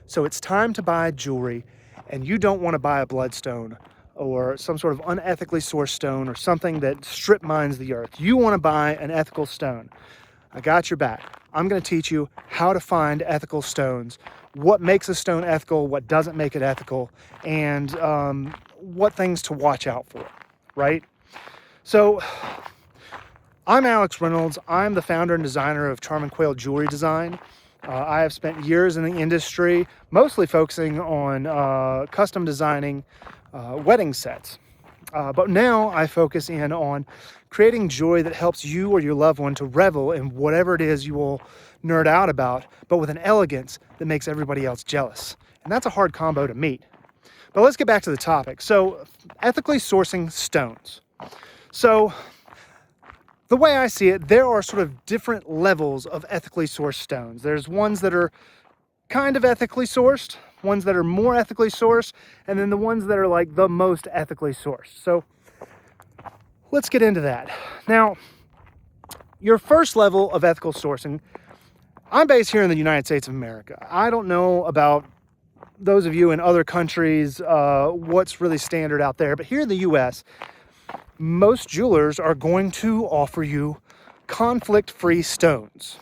So it's time to buy jewelry, and you don't want to buy a bloodstone or some sort of unethically sourced stone or something that strip mines the earth. You want to buy an ethical stone. I got your back. I'm going to teach you how to find ethical stones, what makes a stone ethical, what doesn't make it ethical, and what things to watch out for, right? So I'm Alex Reynolds. I'm the founder and designer of Charm and Quail Jewelry Design. I have spent years in the industry, mostly focusing on custom designing wedding sets. But now I focus in on creating jewelry that helps you or your loved one to revel in whatever it is you will nerd out about, but with an elegance that makes everybody else jealous. And that's a hard combo to meet. But let's get back to the topic. So, ethically sourcing stones. So, the way I see it, there are sort of different levels of ethically sourced stones. There's ones that are kind of ethically sourced, ones that are more ethically sourced, and then the ones that are like the most ethically sourced. So let's get into that. Now, your first level of ethical sourcing, I'm based here in the United States of America. I don't know about those of you in other countries, what's really standard out there, but here in the US, most jewelers are going to offer you conflict-free stones.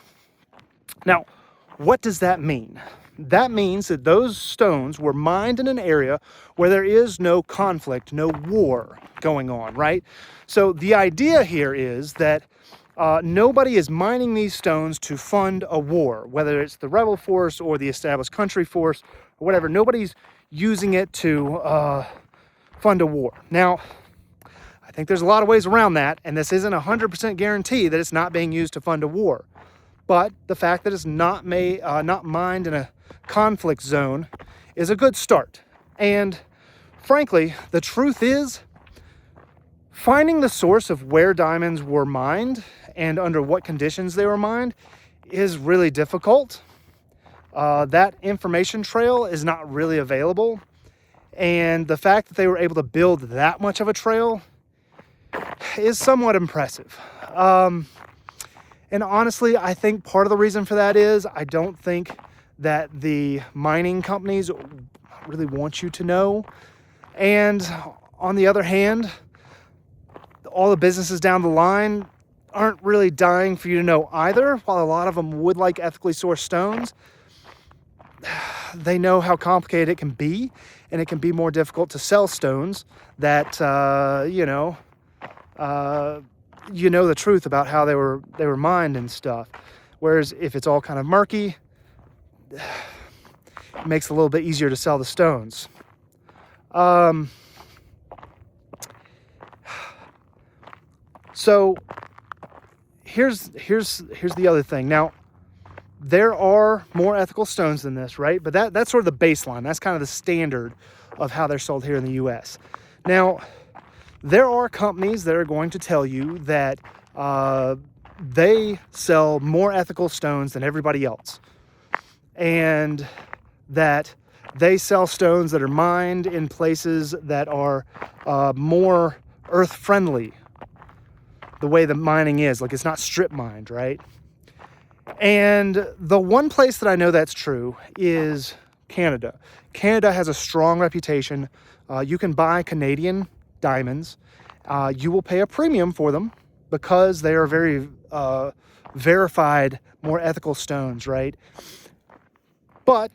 Now, what does that mean? That means that those stones were mined in an area where there is no conflict, no war going on, right? So the idea here is that nobody is mining these stones to fund a war, whether it's the rebel force or the established country force or whatever. Nobody's using it to fund a war. Now, I think there's a lot of ways around that, and this isn't 100% guarantee that it's not being used to fund a war. But the fact that it's not mined in a conflict zone is a good start. And frankly, the truth is, finding the source of where diamonds were mined and under what conditions they were mined is really difficult. That information trail is not really available. And the fact that they were able to build that much of a trail is somewhat impressive. And honestly, I think part of the reason for that is I don't think that the mining companies really want you to know. And on the other hand, all the businesses down the line aren't really dying for you to know either. While a lot of them would like ethically sourced stones, they know how complicated it can be, and it can be more difficult to sell stones that, you know the truth about how they were mined and stuff. Whereas if it's all kind of murky, it makes it a little bit easier to sell the stones. So here's the other thing. Now, there are more ethical stones than this, right? But that's sort of the baseline. That's kind of the standard of how they're sold here in the US. Now, there are companies that are going to tell you that they sell more ethical stones than everybody else, and that they sell stones that are mined in places that are more earth-friendly, the way the mining is. Like, it's not strip mined, right? And the one place that I know that's true is Canada. Canada has a strong reputation. You can buy Canadian diamonds. You will pay a premium for them because they are very verified, more ethical stones, right? But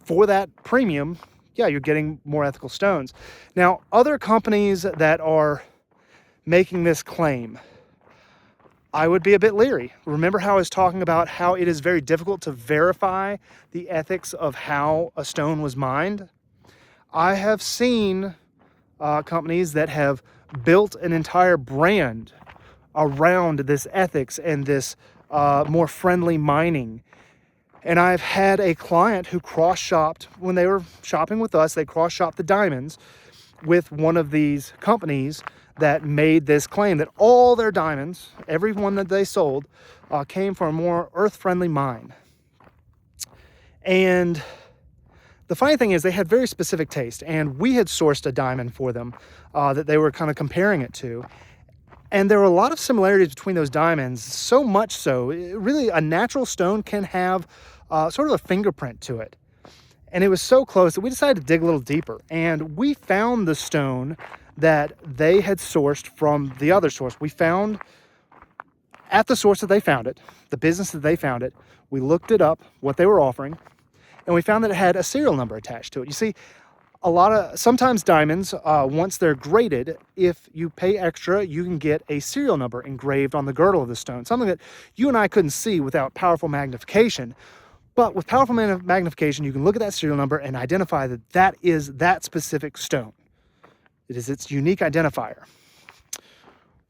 for that premium, yeah, you're getting more ethical stones. Now, other companies that are making this claim, I would be a bit leery. Remember how I was talking about how it is very difficult to verify the ethics of how a stone was mined? I have seen companies that have built an entire brand around this ethics and this more friendly mining. And I've had a client who cross-shopped, when they were shopping with us, they cross-shopped the diamonds with one of these companies that made this claim that all their diamonds, every one that they sold, came from a more earth-friendly mine. And the funny thing is they had very specific taste, and we had sourced a diamond for them that they were kind of comparing it to. And there were a lot of similarities between those diamonds, so much so, really a natural stone can have sort of a fingerprint to it. And it was so close that we decided to dig a little deeper. And we found the stone that they had sourced from the other source. We found at the source that they found it, the business that they found it, we looked it up, what they were offering, and we found that it had a serial number attached to it. You see, sometimes diamonds, once they're graded, if you pay extra, you can get a serial number engraved on the girdle of the stone, something that you and I couldn't see without powerful magnification. But with powerful magnification, you can look at that serial number and identify that that is that specific stone. It is its unique identifier.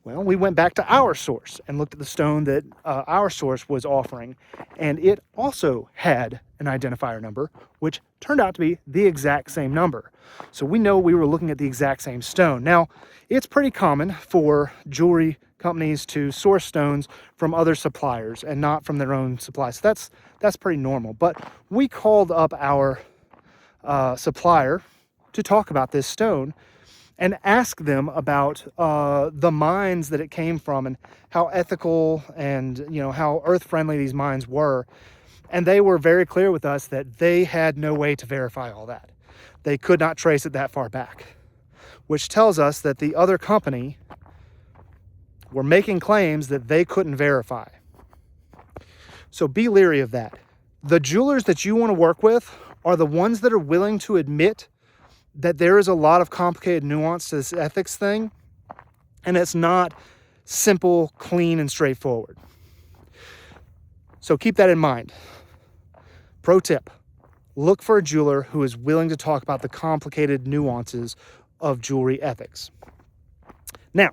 Well, we went back to our source and looked at the stone that our source was offering, and it also had an identifier number, which turned out to be the exact same number. So we know we were looking at the exact same stone. Now, it's pretty common for jewelry companies to source stones from other suppliers and not from their own suppliers. So that's pretty normal. But we called up our supplier to talk about this stone and ask them about the mines that it came from and how ethical and how earth-friendly these mines were. And they were very clear with us that they had no way to verify all that. They could not trace it that far back, which tells us that the other company were making claims that they couldn't verify. So be leery of that. The jewelers that you want to work with are the ones that are willing to admit that there is a lot of complicated nuance to this ethics thing, and it's not simple, clean, and straightforward. So keep that in mind. Pro tip, look for a jeweler who is willing to talk about the complicated nuances of jewelry ethics. Now,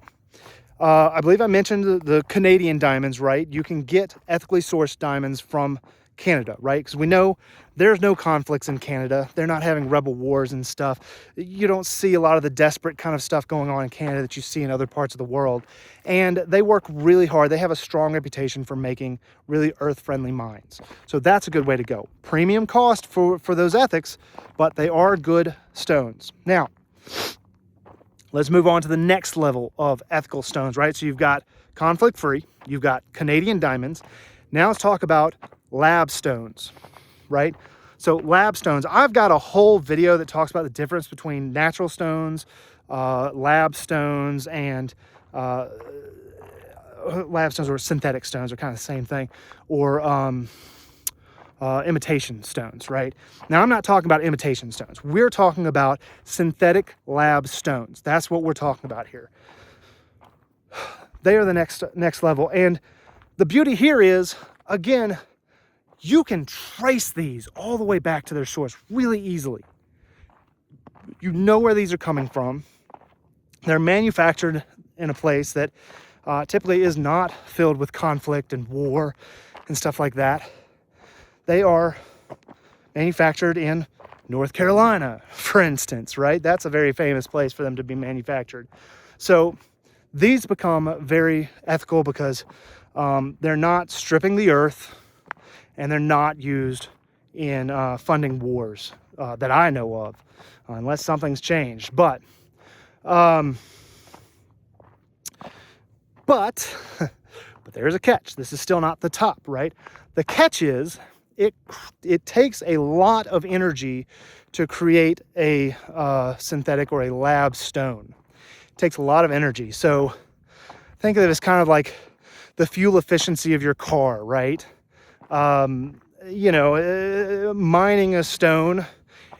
I believe I mentioned the Canadian diamonds, right? You can get ethically sourced diamonds from Canada, right? Because we know there's no conflicts in Canada. They're not having rebel wars and stuff. You don't see a lot of the desperate kind of stuff going on in Canada that you see in other parts of the world. And they work really hard. They have a strong reputation for making really earth-friendly mines. So that's a good way to go. Premium cost for those ethics, but they are good stones. Now, let's move on to the next level of ethical stones, right? So you've got conflict-free, you've got Canadian diamonds. Now let's talk about lab stones, right? So lab stones, I've got a whole video that talks about the difference between natural stones, lab stones, and lab stones or synthetic stones are kind of the same thing, or imitation stones, right? Now, I'm not talking about imitation stones. We're talking about synthetic lab stones. That's what we're talking about here. They are the next level. And the beauty here is, again, you can trace these all the way back to their source really easily. You know where these are coming from. They're manufactured in a place that typically is not filled with conflict and war and stuff like that. They are manufactured in North Carolina, for instance, right? That's a very famous place for them to be manufactured. So these become very ethical because they're not stripping the earth, and they're not used in funding wars that I know of, unless something's changed. But there's a catch. This is still not the top, right? The catch is it takes a lot of energy to create a synthetic or a lab stone. It takes a lot of energy. So think of it as kind of like the fuel efficiency of your car, right? Mining a stone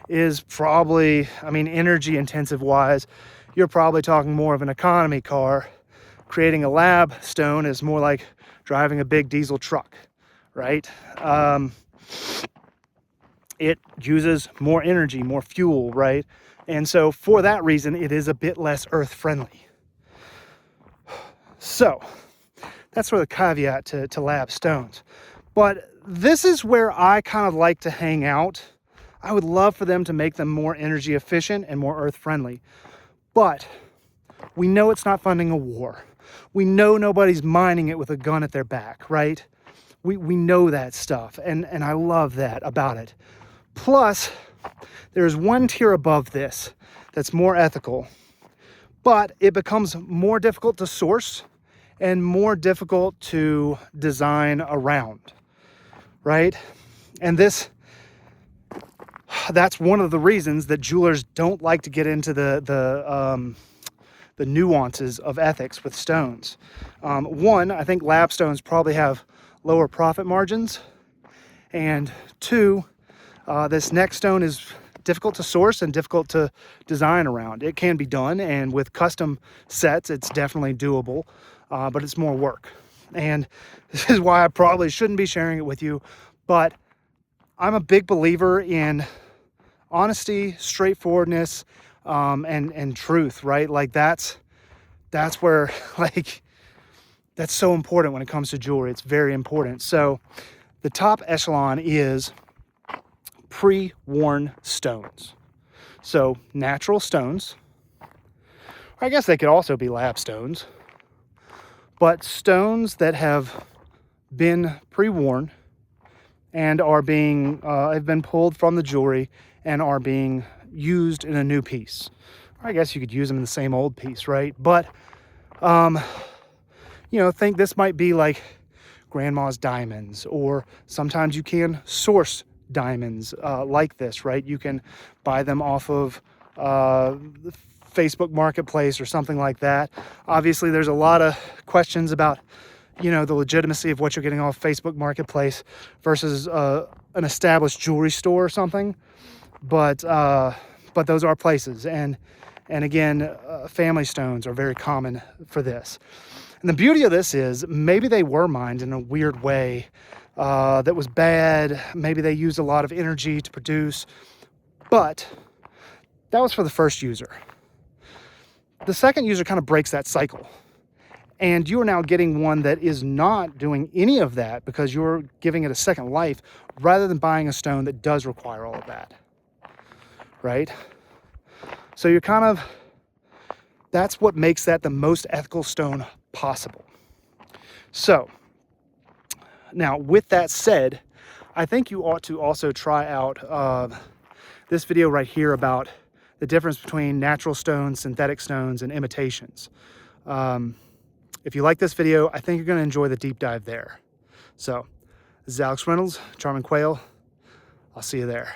is probably, energy intensive wise, you're probably talking more of an economy car. Creating a lab stone is more like driving a big diesel truck, right? It uses more energy, more fuel, right? And so for that reason, it is a bit less earth friendly. So that's sort of the caveat to lab stones. But this is where I kind of like to hang out. I would love for them to make them more energy efficient and more earth friendly. But we know it's not funding a war. We know nobody's mining it with a gun at their back, right? We know that stuff, and I love that about it. Plus, there's one tier above this that's more ethical, but it becomes more difficult to source and more difficult to design around, right? And this that's one of the reasons that jewelers don't like to get into the nuances of ethics with stones. One, I think lab stones probably have lower profit margins, and two, this next stone is difficult to source and difficult to design around. It can be done, and with custom sets, it's definitely doable, but it's more work. And this is why I probably shouldn't be sharing it with you, but I'm a big believer in honesty, straightforwardness, and truth, right? Like that's where, like, that's so important when it comes to jewelry. It's very important. So the top echelon is pre-worn stones. So natural stones, or I guess they could also be lab stones, but stones that have been pre-worn and are being have been pulled from the jewelry and are being used in a new piece. Or I guess you could use them in the same old piece, right? But you know, think this might be like grandma's diamonds, or sometimes you can source diamonds like this, right? You can buy them off of Facebook Marketplace or something like that. Obviously, there's a lot of questions about, you know, the legitimacy of what you're getting off Facebook Marketplace versus an established jewelry store or something. But those are places, and again, family stones are very common for this. And the beauty of this is maybe they were mined in a weird way that was bad. Maybe they used a lot of energy to produce, but that was for the first user. The second user kind of breaks that cycle, and you are now getting one that is not doing any of that because you're giving it a second life rather than buying a stone that does require all of that, right? So you're kind of, that's what makes that the most ethical stone possible. So now, with that said, I think you ought to also try out this video right here about the difference between natural stones, synthetic stones, and imitations. If you like this video, I think you're going to enjoy the deep dive there. So, this is Alex Reynolds, Charming Quail. I'll see you there.